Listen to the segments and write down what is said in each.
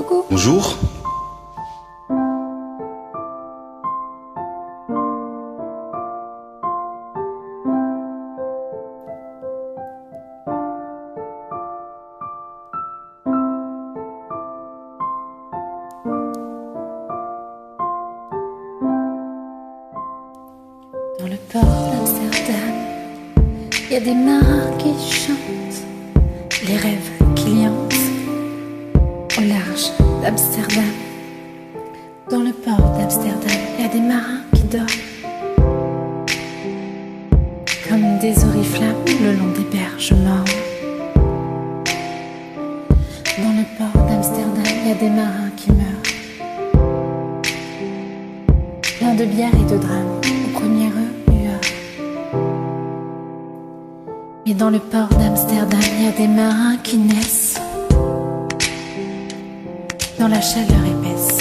Coucou. Bonjour. Dans le port d'Amsterdam, il y a des marins qui chantent, les rêves qui liantent au large d'Amsterdam. Dans le port d'Amsterdam, il y a des marins qui dorment comme des oriflammes le long des berges mornes. Dans le port d'Amsterdam, il y a des marins qui meurent, plein de bière et de drames aux premières lueurs. Mais dans le port d'Amsterdam, il y a des marins qui naissent dans la chaleur épaisse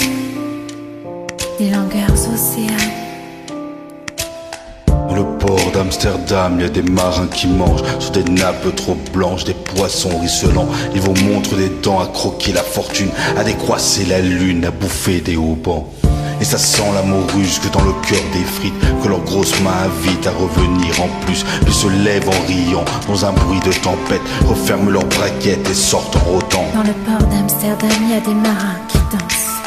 des longueurs océanes. Dans le port d'Amsterdam, il y a des marins qui mangent sur des nappes trop blanches, des poissons ruisselants. Ils vous montrent des dents à croquer la fortune, à décroisser la lune, à bouffer des haubans. Et ça sent la morue jusque dans le cœur des frites, que leurs grosses mains invitent à revenir en plus. Puis se lèvent en riant dans un bruit de tempête, referment leurs braquettes et sortent en rôtant. Dans le port d'Amsterdam, il y a des marins qui dansent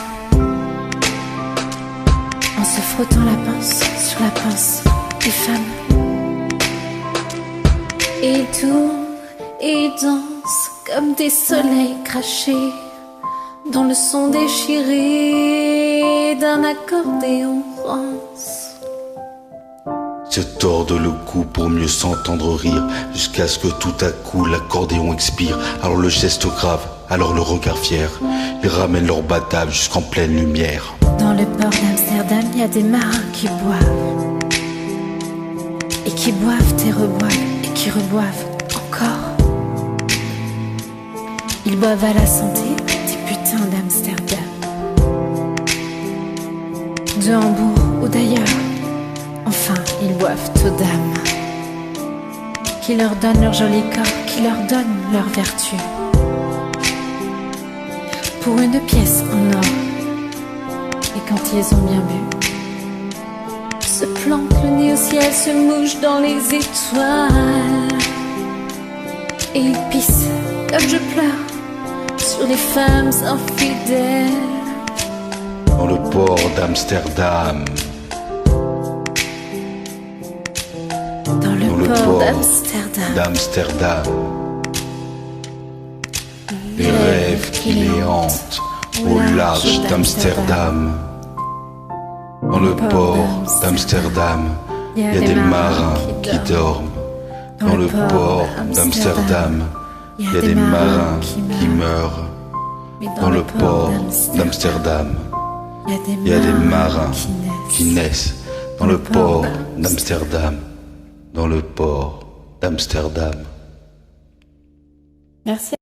en se frottant la panse sur la panse des femmes. Et ils tournent et ils dansent comme des soleils crachés dans le son déchiré d'un accordéon rance. Se tordent le cou pour mieux s'entendre rire, jusqu'à ce que tout à coup l'accordéon expire. Alors le geste grave, alors le regard fier, ils ramènent leur batave jusqu'en pleine lumière. Dans le port d'Amsterdam, il y a des marins qui boivent et qui boivent et reboivent et qui reboivent encore. Ils boivent à la santé des putains d'Amsterdam, de Hambourg ou d'ailleurs. Enfin, ils boivent aux dames qui leur donnent leur joli corps, qui leur donnent leur vertu. Pour une pièce en or. Et quand ils ont bien bu, se plantent le nez au ciel, se mouchent dans les étoiles. Et ils pissent comme je pleure sur les femmes infidèles. Dans le port d'Amsterdam, dans le port d'Amsterdam, les rêves qui les hantent au large d'Amsterdam. Dans le port d'Amsterdam, il y a des marins qui dorment. Dans le port d'Amsterdam, il y a des marins qui meurent. Dans le port d'Amsterdam, il y a des marins qui naissent. Dans le port d'Amsterdam, dans le port d'Amsterdam. Merci.